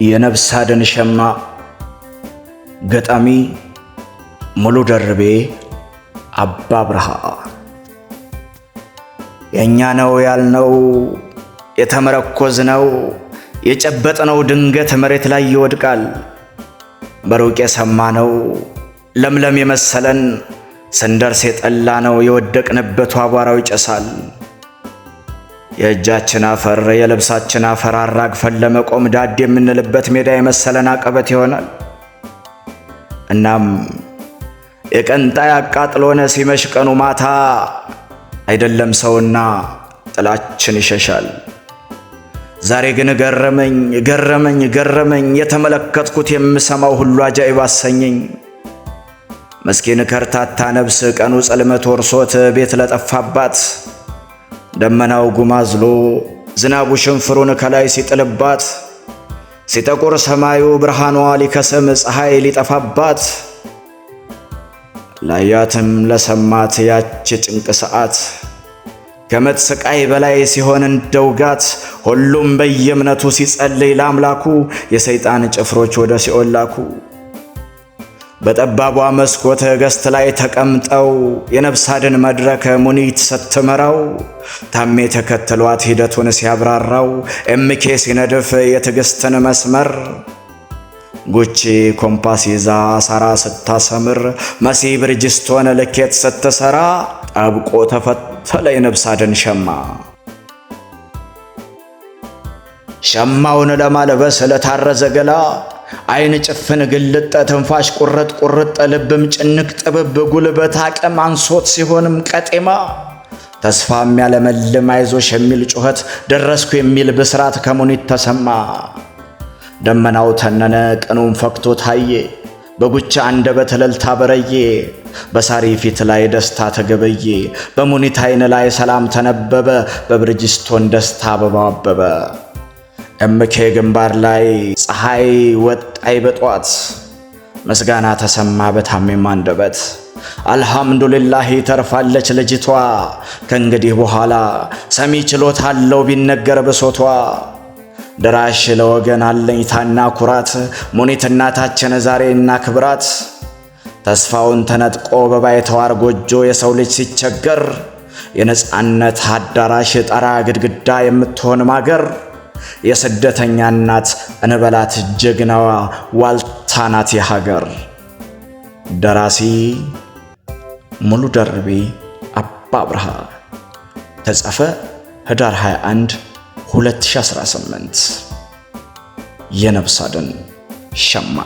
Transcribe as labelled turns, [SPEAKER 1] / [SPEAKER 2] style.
[SPEAKER 1] የነፍስ አድን ሸማ ገጣሚ ሙሉ ደርቤ አባ ብርሃ። የኛ ነው ያልነው የተመረኮዝነው የጨበጥነው ድንገት መሬት ላይ ይወድቃል። በሩቅ የሰማነው ለምለም የመሰለን ስንደርስ የጠላነው የወደቅንበት አቧራው ይጨሳል። የእጃችን አፈር የልብሳችን አፈር አራግፈን ለመቆም ዳድ የምንልበት ሜዳ የመሰለን አቀበት ይሆናል። እናም የቀንጣይ አቃጥሎነ ሲመሽ ቀኑ ማታ አይደለም ሰውና ጥላችን ይሸሻል። ዛሬ ግን ገረመኝ የተመለከትኩት የምሰማው ሁሉ አጃኢብ አሰኘኝ። መስኪን ከርታታ ነፍስ ቀኑ ጽልመት ወርሶት ቤት ለጠፋባት ደመናው ጉማዝሎ ዝናቡ ሽንፍሩን ከላይ ሲጥልባት ሲጠቁር ሰማዩ ብርሃኗ ሊከስም ፀሐይ ሊጠፋባት ላያትም ለሰማት ያች ጭንቅ ሰዓት ከመት ስቃይ በላይ ሲሆን እንደውጋት ሁሉም በየእምነቱ ሲጸልይ ለአምላኩ የሰይጣን ጭፍሮች ወደ ሲኦል ላኩ። በጠባቧ መስኮት ገስት ላይ ተቀምጠው የነፍስ አድን መድረክ ሙኒት ስትመራው ታሜ ተከትሏት ሂደቱን ሲያብራራው ኤምኬ ሲነድፍ የትዕግስትን መስመር ጉቺ ኮምፓስ ይዛ ሳራ ስታሰምር መሲ ብርጅስቶን ልኬት ስትሰራ ጠብቆ ተፈተለ የነፍስ አድን ሸማ። ሸማውን ለማልበስ ለታረዘ ገላ አይን ጭፍን ግልጥ ትንፋሽ ቁርጥ ልብም ጭንቅ ጥብብ ጉልበት አቅም አንሶት ሲሆንም ቀጤማ ተስፋም ያለመልም አይዞሽ የሚል ጩኸት ደረስኩ የሚል ብስራት ከሙኒት ተሰማ። ደመናው ተነነ ቀኑን ፈክቶ ታየ በጉቻ አንደበት እልልታ በረየ በሳሪ ፊት ላይ ደስታ ተገበየ በሙኒት አይን ላይ ሰላም ተነበበ በብርጅስቶን ደስታ አበባ። ኤምኬ ግንባር ላይ ፀሐይ ወጣይ በጧት ምስጋና ተሰማ በታሜም አንደበት አልሐምዱሊላህ ተርፋለች ልጅቷ ከእንግዲህ በኋላ ሰሚ ችሎታ አለው ቢነገር ብሶቷ ደራሽ ለወገን አለኝታና ኩራት ሙኒት እናታችን ዛሬ እናክብራት። ተስፋውን ተነጥቆ በባይተዋር ጎጆ የሰው ልጅ ሲቸገር የነጻነት አዳራሽ ጣራ ግድግዳ የምትሆን ማገር የስደተኛ እናት እንበላት ጀግናዋ ዋልታ ናት የሀገር። ደራሲ ሙሉ ደርቤ አባ ብርሃ። ተጻፈ ህዳር 21 2018። የነፍስ አድን ሸማ